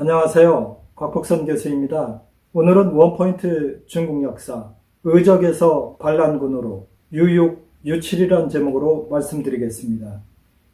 안녕하세요. 곽복선 교수입니다. 오늘은 원포인트 중국 역사, 의적에서 반란군으로 유육, 유칠이란 제목으로 말씀드리겠습니다.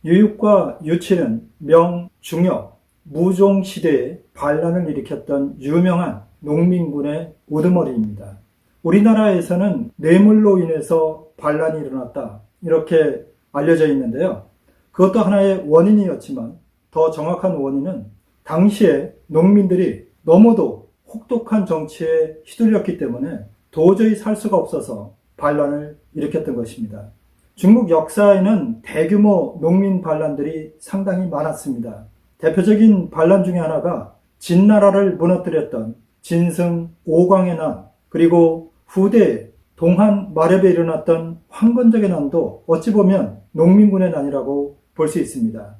유육과 유칠은 명, 중엽, 무종 시대에 반란을 일으켰던 유명한 농민군의 우두머리입니다. 우리나라에서는 뇌물로 인해서 반란이 일어났다, 이렇게 알려져 있는데요. 그것도 하나의 원인이었지만 더 정확한 원인은 당시에 농민들이 너무도 혹독한 정치에 휘둘렸기 때문에 도저히 살 수가 없어서 반란을 일으켰던 것입니다. 중국 역사에는 대규모 농민 반란들이 상당히 많았습니다. 대표적인 반란 중에 하나가 진나라를 무너뜨렸던 진승 오광의 난, 그리고 후대에 동한 마렵에 일어났던 황건적의 난도 어찌 보면 농민군의 난이라고 볼 수 있습니다.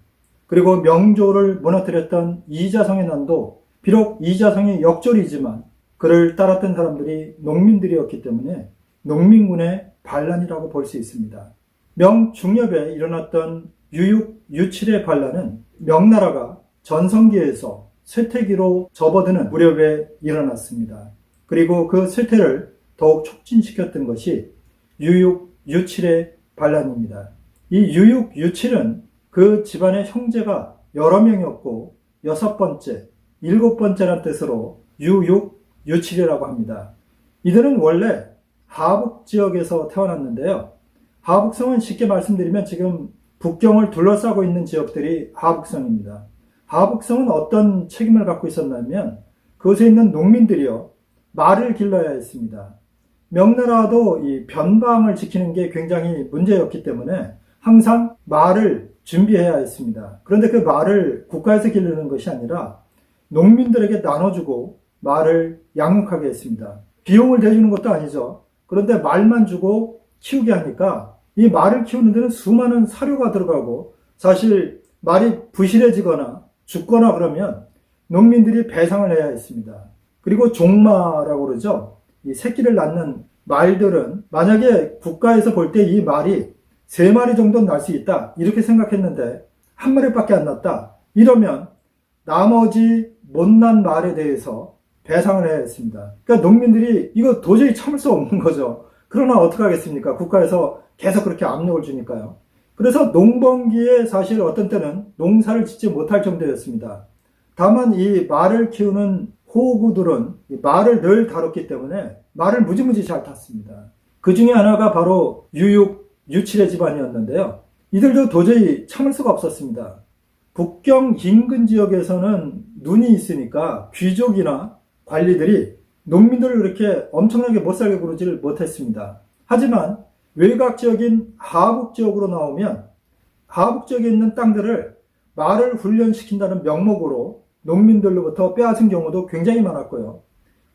그리고 명조를 무너뜨렸던 이자성의 난도 비록 이자성이 역졸이지만 그를 따랐던 사람들이 농민들이었기 때문에 농민군의 반란이라고 볼 수 있습니다. 명중엽에 일어났던 유육, 유칠의 반란은 명나라가 전성기에서 쇠퇴기로 접어드는 무렵에 일어났습니다. 그리고 그 쇠퇴를 더욱 촉진시켰던 것이 유육, 유칠의 반란입니다. 이 유육, 유칠은 그 집안의 형제가 여러 명이었고 6번째, 7번째란 뜻으로 유육, 유칠이라고 합니다. 이들은 원래 하북 지역에서 태어났는데요. 하북성은 쉽게 말씀드리면 지금 북경을 둘러싸고 있는 지역들이 하북성입니다. 하북성은 어떤 책임을 갖고 있었냐면 그곳에 있는 농민들이요, 말을 길러야 했습니다. 명나라도 이 변방을 지키는 게 굉장히 문제였기 때문에 항상 말을 준비해야 했습니다. 그런데 그 말을 국가에서 기르는 것이 아니라 농민들에게 나눠주고 말을 양육하게 했습니다. 비용을 대주는 것도 아니죠. 그런데 말만 주고 키우게 하니까 이 말을 키우는 데는 수많은 사료가 들어가고, 사실 말이 부실해지거나 죽거나 그러면 농민들이 배상을 해야 했습니다. 그리고 종마라고 그러죠. 이 새끼를 낳는 말들은 만약에 국가에서 볼 때 이 말이 3마리 정도는 날 수 있다, 이렇게 생각했는데 1마리밖에 안 났다, 이러면 나머지 못난 말에 대해서 배상을 해야 했습니다. 그러니까 농민들이 이거 도저히 참을 수 없는 거죠. 그러나 어떡하겠습니까? 국가에서 계속 그렇게 압력을 주니까요. 그래서 농번기에 사실 어떤 때는 농사를 짓지 못할 정도였습니다. 다만 이 말을 키우는 호구들은 말을 늘 다뤘기 때문에 말을 무지무지 잘 탔습니다. 그 중에 하나가 바로 유육, 유칠의 집안이었는데요. 이들도 도저히 참을 수가 없었습니다. 북경 인근 지역에서는 눈이 있으니까 귀족이나 관리들이 농민들을 그렇게 엄청나게 못살게 구르지를 못했습니다. 하지만 외곽 지역인 하북 지역으로 나오면 하북 지역에 있는 땅들을 말을 훈련시킨다는 명목으로 농민들로부터 빼앗은 경우도 굉장히 많았고요.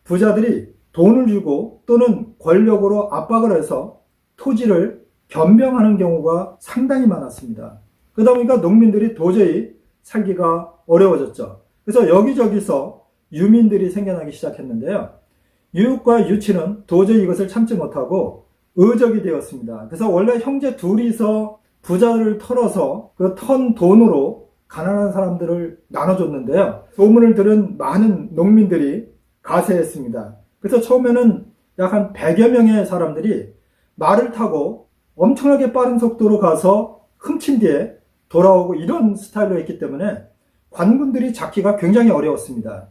부자들이 돈을 주고 또는 권력으로 압박을 해서 토지를 변병하는 경우가 상당히 많았습니다. 그러다 보니까 농민들이 도저히 살기가 어려워졌죠. 그래서 여기저기서 유민들이 생겨나기 시작했는데요. 유육과 유칠은 도저히 이것을 참지 못하고 의적이 되었습니다. 그래서 원래 형제 둘이서 부자를 털어서 그 턴 돈으로 가난한 사람들을 나눠줬는데요. 소문을 들은 많은 농민들이 가세했습니다. 그래서 처음에는 약 한 100여 명의 사람들이 말을 타고 엄청나게 빠른 속도로 가서 훔친 뒤에 돌아오고, 이런 스타일로 했기 때문에 관군들이 잡기가 굉장히 어려웠습니다.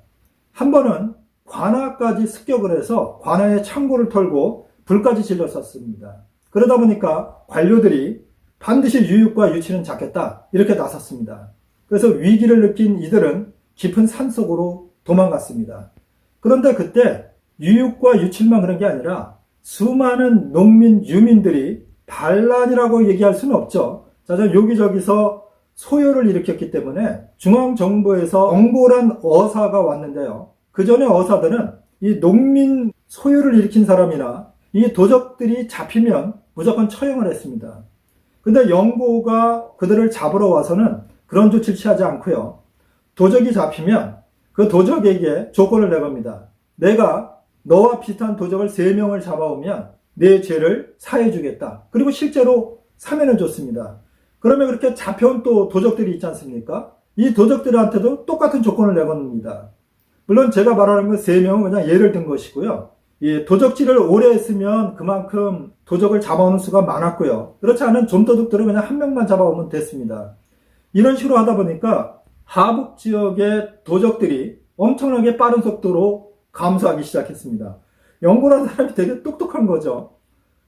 한 번은 관아까지 습격을 해서 관아의 창고를 털고 불까지 질렀었습니다. 그러다 보니까 관료들이 반드시 유육과 유칠은 잡겠다, 이렇게 나섰습니다. 그래서 위기를 느낀 이들은 깊은 산속으로 도망갔습니다. 그런데 그때 유육과 유칠만 그런 게 아니라 수많은 농민, 유민들이 반란이라고 얘기할 수는 없죠. 여기저기서 소요를 일으켰기 때문에 중앙정부에서 엄고란 어사가 왔는데요. 그 전에 어사들은 이 농민 소요를 일으킨 사람이나 이 도적들이 잡히면 무조건 처형을 했습니다. 근데 영고가 그들을 잡으러 와서는 그런 조치를 취하지 않고요. 도적이 잡히면 그 도적에게 조건을 내겁니다. 내가 너와 비슷한 도적을 3명을 잡아오면 내 죄를 사해주겠다. 그리고 실제로 사면을 줬습니다. 그러면 그렇게 잡혀온 또 도적들이 있지 않습니까? 이 도적들한테도 똑같은 조건을 내겁니다. 물론 제가 말하는 건 3명은 그냥 예를 든 것이고요. 이 도적질을 오래 했으면 그만큼 도적을 잡아오는 수가 많았고요. 그렇지 않은 좀도둑들은 그냥 한 명만 잡아오면 됐습니다. 이런 식으로 하다 보니까 하북 지역의 도적들이 엄청나게 빠른 속도로 감소하기 시작했습니다. 영구라는 사람이 되게 똑똑한 거죠.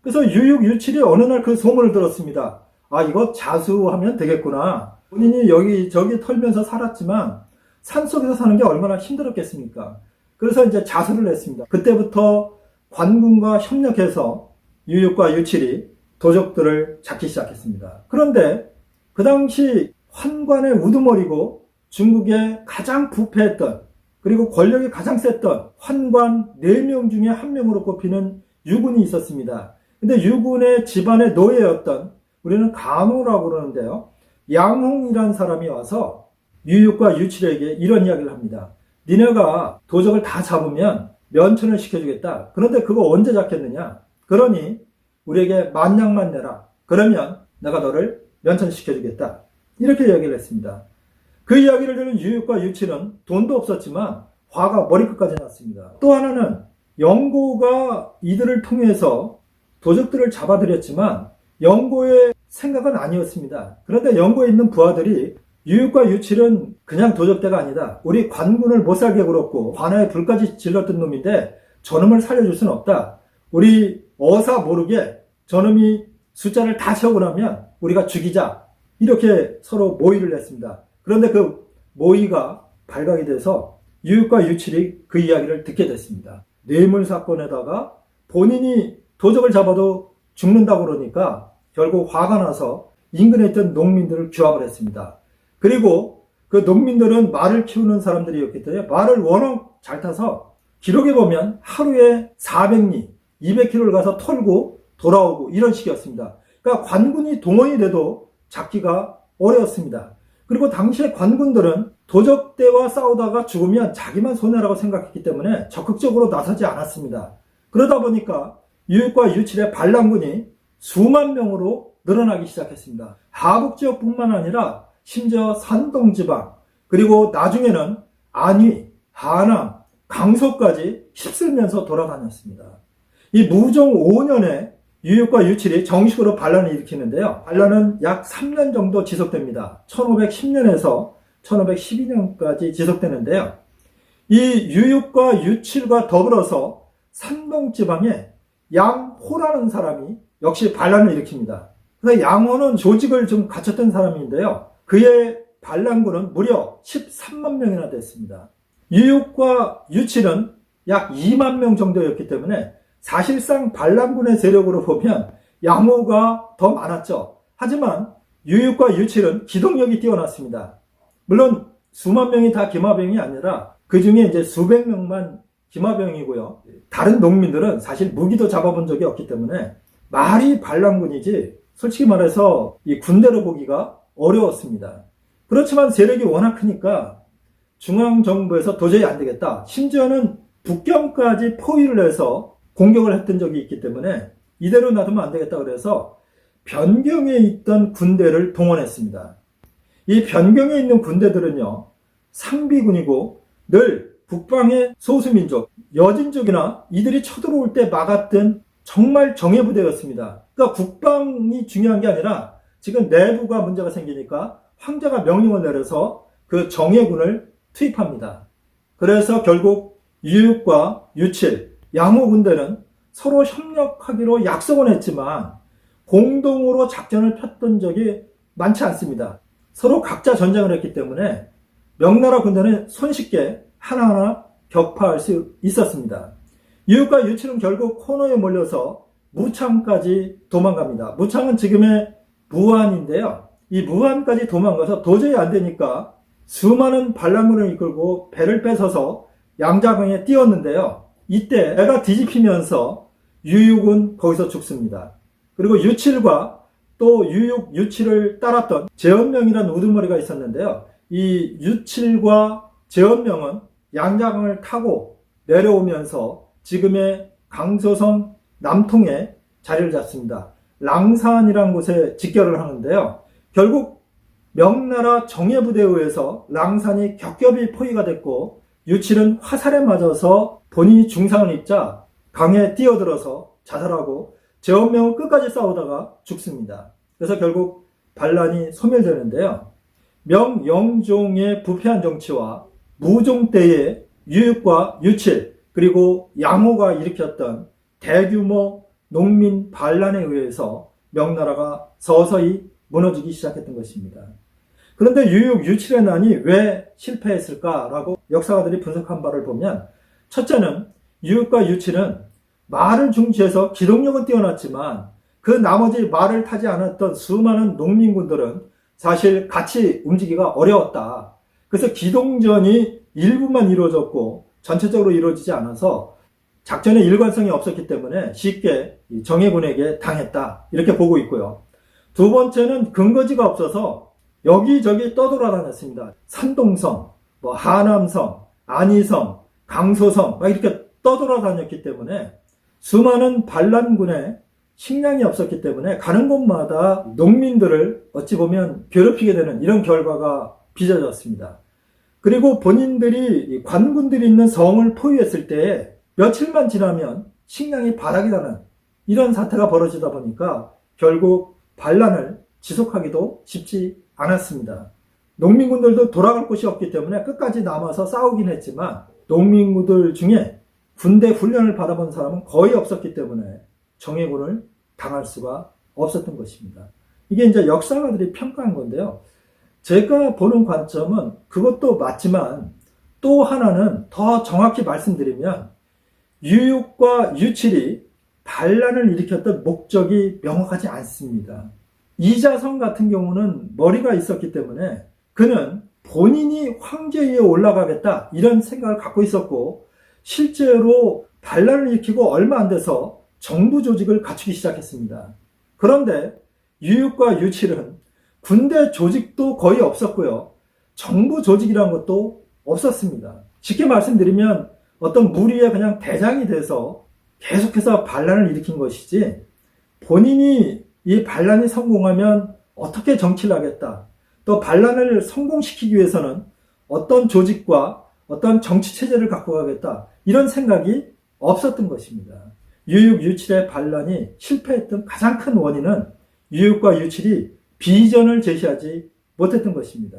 그래서 유육, 유칠이 어느 날 그 소문을 들었습니다. 아, 이거 자수하면 되겠구나. 본인이 저기 털면서 살았지만 산속에서 사는 게 얼마나 힘들었겠습니까? 그래서 이제 자수를 했습니다. 그때부터 관군과 협력해서 유육과 유칠이 도적들을 잡기 시작했습니다. 그런데 그 당시 환관의 우두머리고 중국의 가장 부패했던 그리고 권력이 가장 셌던 환관 4명 중에 1명으로 꼽히는 유군이 있었습니다. 근데 유군의 집안의 노예였던 우리는 간호라고 그러는데요. 양홍이라는 사람이 와서 유육과 유칠에게 이런 이야기를 합니다. 니네가 도적을 다 잡으면 면천을 시켜주겠다. 그런데 그거 언제 잡겠느냐? 그러니 우리에게 10,000냥만 내라. 그러면 내가 너를 면천시켜주겠다. 이렇게 이야기를 했습니다. 그 이야기를 들은 유육과 유칠은 돈도 없었지만 화가 머리끝까지 났습니다. 또 하나는 영고가 이들을 통해서 도적들을 잡아들였지만 영고의 생각은 아니었습니다. 그런데 영고에 있는 부하들이 유육과 유칠은 그냥 도적대가 아니다. 우리 관군을 못살게 굴었고 관아에 불까지 질렀던 놈인데 저놈을 살려줄 수는 없다. 우리 어사 모르게 저놈이 숫자를 다 채우고 나면 우리가 죽이자. 이렇게 서로 모의를 했습니다. 그런데 그 모의가 발각이 돼서 유육과 유칠이 그 이야기를 듣게 됐습니다. 뇌물 사건에다가 본인이 도적을 잡아도 죽는다고 그러니까 결국 화가 나서 인근에 있던 농민들을 규합을 했습니다. 그리고 그 농민들은 말을 키우는 사람들이었기 때문에 말을 워낙 잘 타서 기록에 보면 하루에 400리, 200km를 가서 털고 돌아오고 이런 식이었습니다. 그러니까 관군이 동원이 돼도 잡기가 어려웠습니다. 그리고 당시에 관군들은 도적대와 싸우다가 죽으면 자기만 손해라고 생각했기 때문에 적극적으로 나서지 않았습니다. 그러다 보니까 유육과 유칠의 반란군이 수만 명으로 늘어나기 시작했습니다. 하북 지역뿐만 아니라 심지어 산동지방 그리고 나중에는 안위, 하남, 강서까지 휩쓸면서 돌아다녔습니다. 이 무종 5년에 유육과 유칠이 정식으로 반란을 일으키는데요. 반란은 약 3년 정도 지속됩니다. 1510년에서 1512년까지 지속되는데요. 이 유육과 유칠과 더불어서 산동지방에 양호라는 사람이 역시 반란을 일으킵니다. 그래서 양호는 조직을 좀 갖췄던 사람인데요. 그의 반란군은 무려 13만 명이나 됐습니다. 유육과 유칠은 약 2만 명 정도였기 때문에 사실상 반란군의 세력으로 보면 양호가 더 많았죠. 하지만 유육과 유칠은 기동력이 뛰어났습니다. 물론 수만 명이 다 기마병이 아니라 그 중에 이제 수백 명만 기마병이고요. 다른 농민들은 사실 무기도 잡아본 적이 없기 때문에 말이 반란군이지 솔직히 말해서 이 군대로 보기가 어려웠습니다. 그렇지만 세력이 워낙 크니까 중앙정부에서 도저히 안 되겠다. 심지어는 북경까지 포위를 해서 공격을 했던 적이 있기 때문에 이대로 놔두면 안 되겠다 그래서 변경에 있던 군대를 동원했습니다. 이 변경에 있는 군대들은요, 상비군이고 늘 북방의 소수민족, 여진족이나 이들이 쳐들어올 때 막았던 정말 정예부대였습니다. 그러니까 국방이 중요한 게 아니라 지금 내부가 문제가 생기니까 황제가 명령을 내려서 그 정예군을 투입합니다. 그래서 결국 유육과 유칠, 양호 군대는 서로 협력하기로 약속은 했지만 공동으로 작전을 폈던 적이 많지 않습니다. 서로 각자 전쟁을 했기 때문에 명나라 군대는 손쉽게 하나하나 격파할 수 있었습니다. 유육과 유칠은 결국 코너에 몰려서 무창까지 도망갑니다. 무창은 지금의 무안인데요. 이 무안까지 도망가서 도저히 안 되니까 수많은 반란군을 이끌고 배를 뺏어서 양자강에 띄웠는데요. 이때 배가 뒤집히면서 유육은 거기서 죽습니다. 그리고 유칠과 또 유육, 유칠을 따랐던 제헌명이라는 우두머리가 있었는데요. 이 유칠과 제헌명은 양자강을 타고 내려오면서 지금의 강서성 남통에 자리를 잡습니다. 랑산이라는 곳에 직결을 하는데요. 결국 명나라 정예부대에 의해서 랑산이 겹겹이 포위가 됐고 유칠은 화살에 맞아서 본인이 중상을 입자 강에 뛰어들어서 자살하고 제원명을 끝까지 싸우다가 죽습니다. 그래서 결국 반란이 소멸되는데요. 명영종의 부패한 정치와 무종 때의 유육과 유칠 그리고 양호가 일으켰던 대규모 농민 반란에 의해서 명나라가 서서히 무너지기 시작했던 것입니다. 그런데 유육, 유칠의 난이 왜 실패했을까라고 역사가들이 분석한 바를 보면 첫째는 유육과 유칠은 말을 중시해서 기동력은 뛰어났지만 그 나머지 말을 타지 않았던 수많은 농민군들은 사실 같이 움직이기가 어려웠다. 그래서 기동전이 일부만 이루어졌고 전체적으로 이루어지지 않아서 작전의 일관성이 없었기 때문에 쉽게 정예군에게 당했다. 이렇게 보고 있고요. 두 번째는 근거지가 없어서 여기저기 떠돌아다녔습니다. 산동성, 하남성, 안희성, 강소성 막 이렇게 떠돌아다녔기 때문에 수많은 반란군에 식량이 없었기 때문에 가는 곳마다 농민들을 어찌 보면 괴롭히게 되는 이런 결과가 빚어졌습니다. 그리고 본인들이 관군들이 있는 성을 포위했을 때 며칠만 지나면 식량이 바닥이 나는 이런 사태가 벌어지다 보니까 결국 반란을 지속하기도 쉽지 않았습니다. 농민군들도 돌아갈 곳이 없기 때문에 끝까지 남아서 싸우긴 했지만 농민군들 중에 군대 훈련을 받아본 사람은 거의 없었기 때문에 정예군을 당할 수가 없었던 것입니다. 이게 이제 역사가들이 평가한 건데요. 제가 보는 관점은 그것도 맞지만 또 하나는 더 정확히 말씀드리면 유육과 유칠이 반란을 일으켰던 목적이 명확하지 않습니다. 이자성 같은 경우는 머리가 있었기 때문에 그는 본인이 황제위에 올라가겠다 이런 생각을 갖고 있었고 실제로 반란을 일으키고 얼마 안 돼서 정부 조직을 갖추기 시작했습니다. 그런데 유육과 유칠은 군대 조직도 거의 없었고요. 정부 조직이라는 것도 없었습니다. 쉽게 말씀드리면 어떤 무리의 그냥 대장이 돼서 계속해서 반란을 일으킨 것이지 본인이 이 반란이 성공하면 어떻게 정치를 하겠다. 또 반란을 성공시키기 위해서는 어떤 조직과 어떤 정치 체제를 갖고 가겠다. 이런 생각이 없었던 것입니다. 유육, 유칠의 반란이 실패했던 가장 큰 원인은 유육과 유칠이 비전을 제시하지 못했던 것입니다.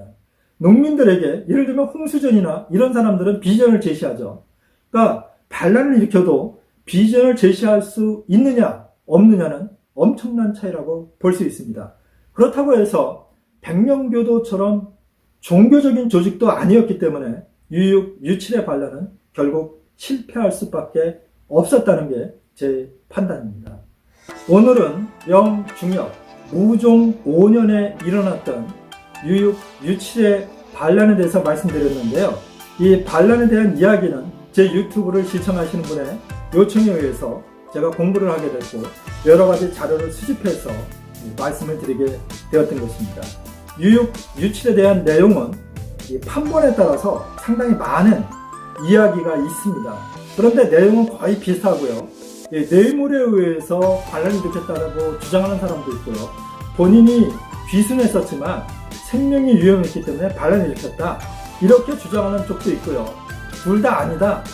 농민들에게 예를 들면 홍수전이나 이런 사람들은 비전을 제시하죠. 그러니까 반란을 일으켜도 비전을 제시할 수 있느냐 없느냐는 엄청난 차이라고 볼 수 있습니다. 그렇다고 해서 백령교도처럼 종교적인 조직도 아니었기 때문에 유육, 유칠의 반란은 결국 실패할 수밖에 없었다는 게 제 판단입니다. 오늘은 영중엽 무종 5년에 일어났던 유육, 유칠의 반란에 대해서 말씀드렸는데요. 이 반란에 대한 이야기는 제 유튜브를 시청하시는 분의 요청에 의해서 제가 공부를 하게 됐고 여러 가지 자료를 수집해서 말씀을 드리게 되었던 것입니다. 유육, 유칠에 대한 내용은 이 판본에 따라서 상당히 많은 이야기가 있습니다. 그런데 내용은 거의 비슷하고요. 뇌물에 의해서 반란이 일으켰다고 주장하는 사람도 있고요. 본인이 귀순했었지만 생명이 위험했기 때문에 반란이 일으켰다. 이렇게 주장하는 쪽도 있고요. 둘 다 아니다.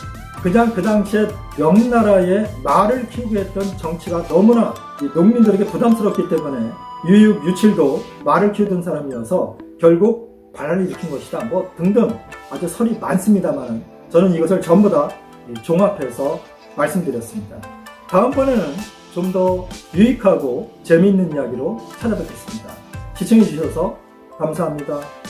그냥 그 당시에 명나라의 말을 키우게 했던 정치가 너무나 농민들에게 부담스럽기 때문에 유육, 유칠도 말을 키우던 사람이어서 결국 반란을 일으킨 것이다. 뭐 등등 아주 설이 많습니다만 저는 이것을 전부 다 종합해서 말씀드렸습니다. 다음번에는 좀 더 유익하고 재미있는 이야기로 찾아뵙겠습니다. 시청해 주셔서 감사합니다.